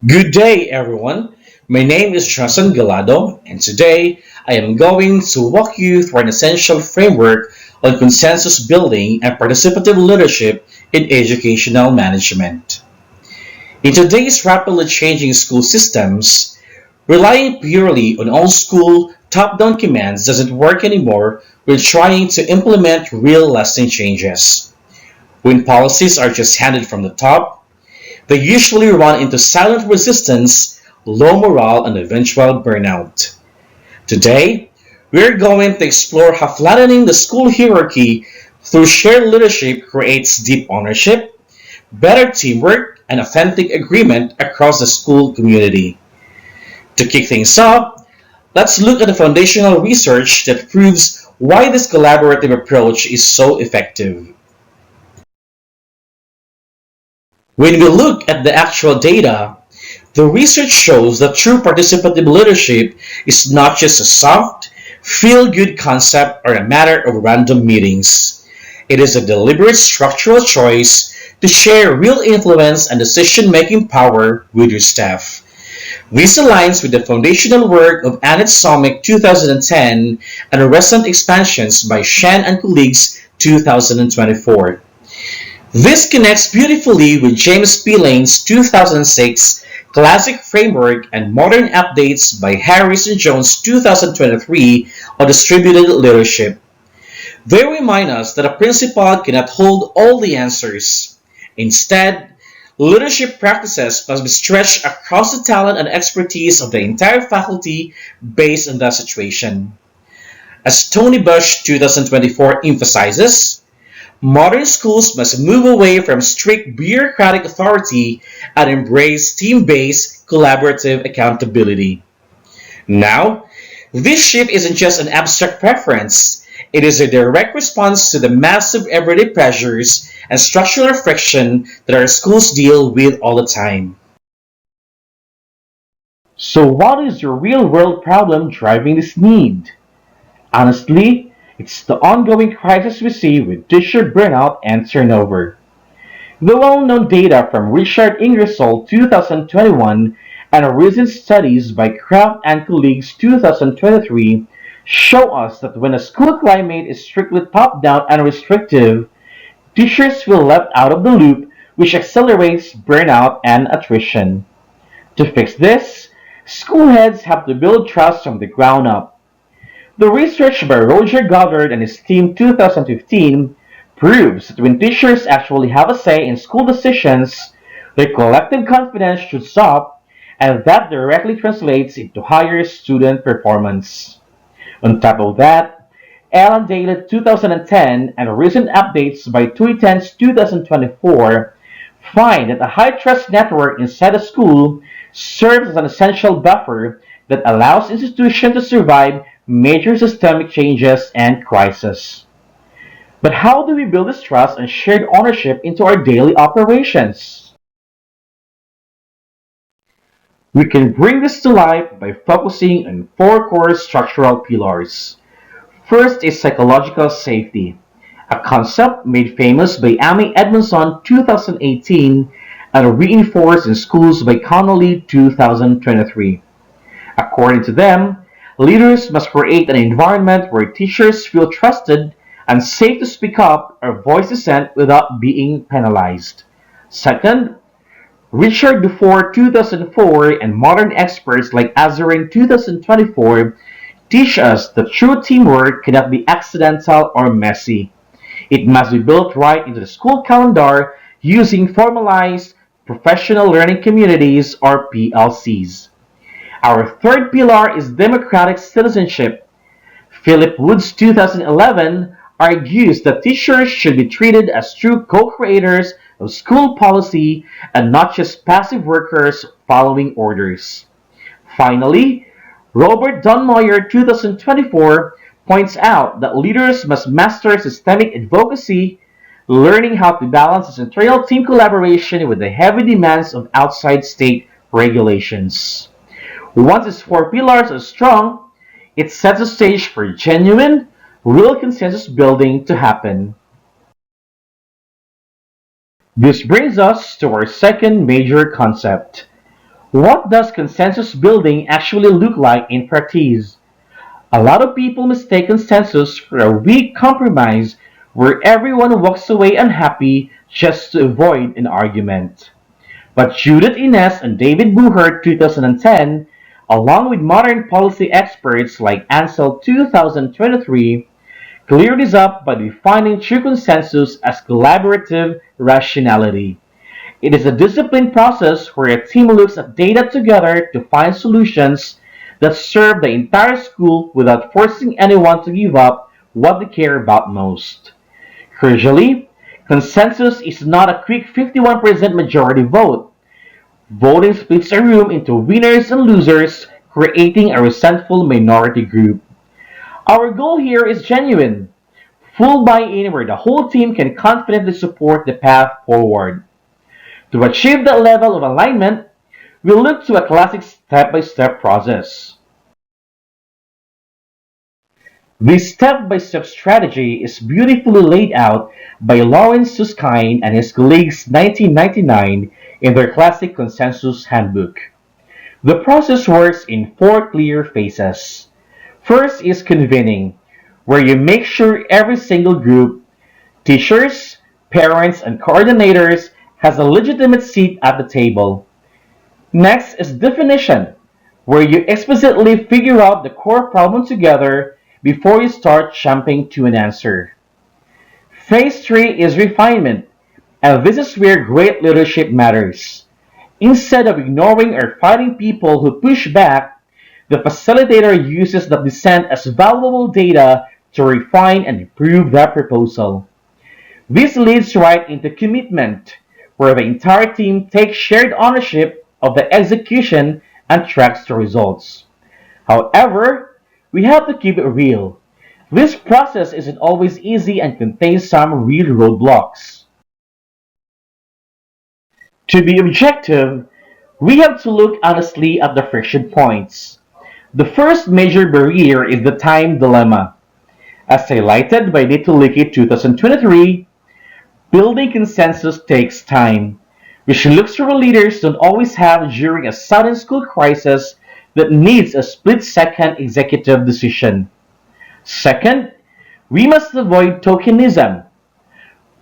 Good day, everyone. My name is Johnson Galado, and today I am going to walk you through an essential framework on consensus building and participative leadership in educational management. In today's rapidly changing school systems, relying purely on old school top down commands doesn't work anymore when trying to implement real lasting changes. When policies are just handed from the top, they usually run into silent resistance, low morale, and eventual burnout. Today, we're going to explore how flattening the school hierarchy through shared leadership creates deep ownership, better teamwork, and authentic agreement across the school community. To kick things off, let's look at the foundational research that proves why this collaborative approach is so effective. When we look at the actual data, the research shows that true participative leadership is not just a soft, feel good concept or a matter of random meetings. It is a deliberate structural choice to share real influence and decision making power with your staff. This aligns with the foundational work of Annette Sommick 2010 and recent expansions by Shen and colleagues 2024. This connects beautifully with James P. Lane's 2006 Classic Framework and modern updates by Harris and Jones 2023 on distributed leadership. They remind us that a principal cannot hold all the answers. Instead, leadership practices must be stretched across the talent and expertise of the entire faculty based on the situation. As Tony Bush 2024 emphasizes, modern schools must move away from strict bureaucratic authority and embrace team based collaborative accountability. Now, this shift isn't just an abstract preference, it is a direct response to the massive everyday pressures and structural friction that our schools deal with all the time. So, what is the real world problem driving this need? Honestly, it's the ongoing crisis we see with teacher burnout and turnover. The well-known data from Richard Ingersoll 2021 and recent studies by Kraft and colleagues 2023 show us that when a school climate is strictly top-down and restrictive, teachers feel left out of the loop, which accelerates burnout and attrition. To fix this, school heads have to build trust from the ground up. The research by Roger Goddard and his team 2015 proves that when teachers actually have a say in school decisions, their collective confidence shoots up, and that directly translates into higher student performance. On top of that, Alan Daly 2010 and recent updates by Tuiten's 2024 find that a high trust network inside a school serves as an essential buffer that allows institutions to survive major systemic changes and crises. But how do we build this trust and shared ownership into our daily operations? We can bring this to life by focusing on four core structural pillars. First is psychological safety, a concept made famous by Amy Edmondson 2018 and reinforced in schools by Connolly 2023. According to them, leaders must create an environment where teachers feel trusted and safe to speak up or voice dissent without being penalized. Second, Richard Dufour 2004 and modern experts like Azarin 2024 teach us that true teamwork cannot be accidental or messy. It must be built right into the school calendar using formalized professional learning communities or PLCs. Our third pillar is democratic citizenship. Philip Woods 2011 argues that teachers should be treated as true co-creators of school policy and not just passive workers following orders. Finally, Robert Dunmoyer 2024 points out that leaders must master systemic advocacy, learning how to balance its internal team collaboration with the heavy demands of outside state regulations. Once its four pillars are strong, it sets the stage for genuine, real consensus building to happen. This brings us to our second major concept. What does consensus building actually look like in practice? A lot of people mistake consensus for a weak compromise where everyone walks away unhappy just to avoid an argument. But Judith Ines and David Buhart 2010, along with modern policy experts like Ansel 2023, clear this up by defining true consensus as collaborative rationality. It is a disciplined process where a team looks at data together to find solutions that serve the entire school without forcing anyone to give up what they care about most. Crucially, consensus is not a quick 51% majority vote. Voting splits a room into winners and losers, creating a resentful minority group. Our goal here is genuine, full buy-in where the whole team can confidently support the path forward. To achieve that level of alignment, we look to a classic step-by-step process. This step-by-step strategy is beautifully laid out by Lawrence Susskind and his colleagues 1999 in their classic consensus handbook. The process works in four clear phases. First is convening, where you make sure every single group, teachers, parents, and coordinators has a legitimate seat at the table. Next is definition, where you explicitly figure out the core problem together before you start jumping to an answer. Phase 3 is refinement, and this is where great leadership matters. Instead of ignoring or fighting people who push back, the facilitator uses the dissent as valuable data to refine and improve their proposal. This leads right into commitment, where the entire team takes shared ownership of the execution and tracks the results. However, we have to keep it real. This process isn't always easy and contains some real roadblocks. To be objective, we have to look honestly at the friction points. The first major barrier is the time dilemma. As highlighted by Little 2023, building consensus takes time, which luxury leaders don't always have during a sudden school crisis that needs a split-second executive decision. Second, we must avoid tokenism.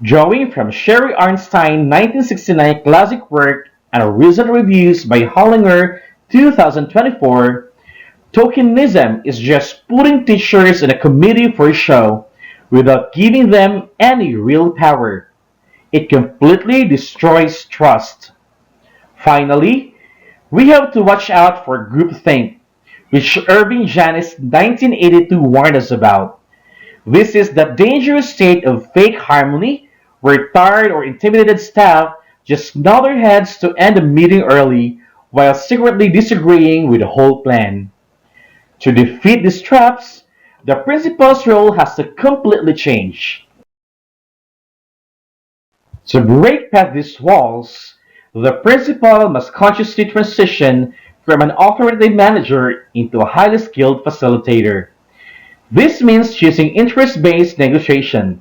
Drawing from Sherry Arnstein's 1969 classic work and recent reviews by Hollinger 2024, tokenism is just putting teachers in a committee for a show without giving them any real power. It completely destroys trust. Finally, we have to watch out for groupthink, which Irving Janis 1982 warned us about. This is the dangerous state of fake harmony where tired or intimidated staff just nod their heads to end the meeting early while secretly disagreeing with the whole plan. To defeat these traps, the principal's role has to completely change. To break past these walls, the principal must consciously transition from an authoritative manager into a highly skilled facilitator. This means choosing interest-based negotiation,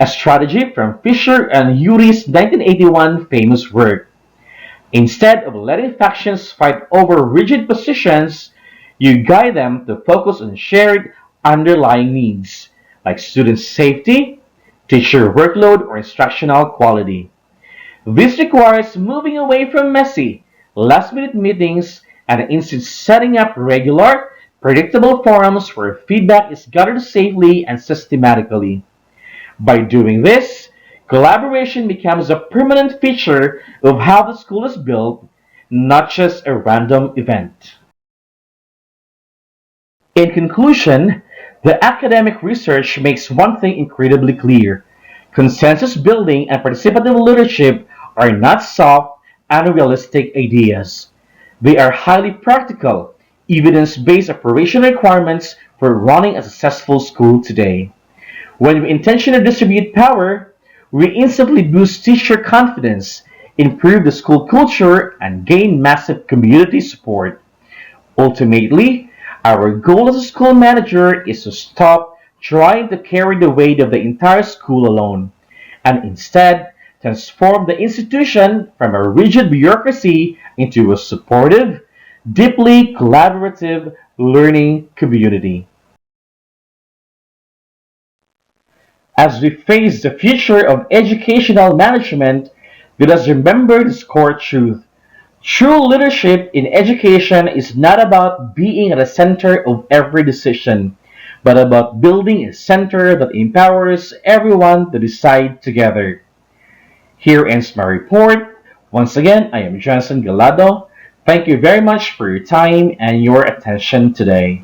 a strategy from Fisher and Urey's 1981 famous work. Instead of letting factions fight over rigid positions, you guide them to focus on shared underlying needs, like student safety, teacher workload, or instructional quality. This requires moving away from messy, last-minute meetings and instead setting up regular, predictable forums where feedback is gathered safely and systematically. By doing this, collaboration becomes a permanent feature of how the school is built, not just a random event. In conclusion, the academic research makes one thing incredibly clear. Consensus building and participative leadership are not soft, unrealistic ideas. They are highly practical, evidence-based operational requirements for running a successful school today. When we intentionally distribute power, we instantly boost teacher confidence, improve the school culture, and gain massive community support. Ultimately, our goal as a school manager is to stop trying to carry the weight of the entire school alone, and instead transformed the institution from a rigid bureaucracy into a supportive, deeply collaborative learning community. As we face the future of educational management, let us remember this core truth. True leadership in education is not about being at the center of every decision, but about building a center that empowers everyone to decide together. Here ends my report. Once again, I am Johnson Galado. Thank you very much for your time and your attention today.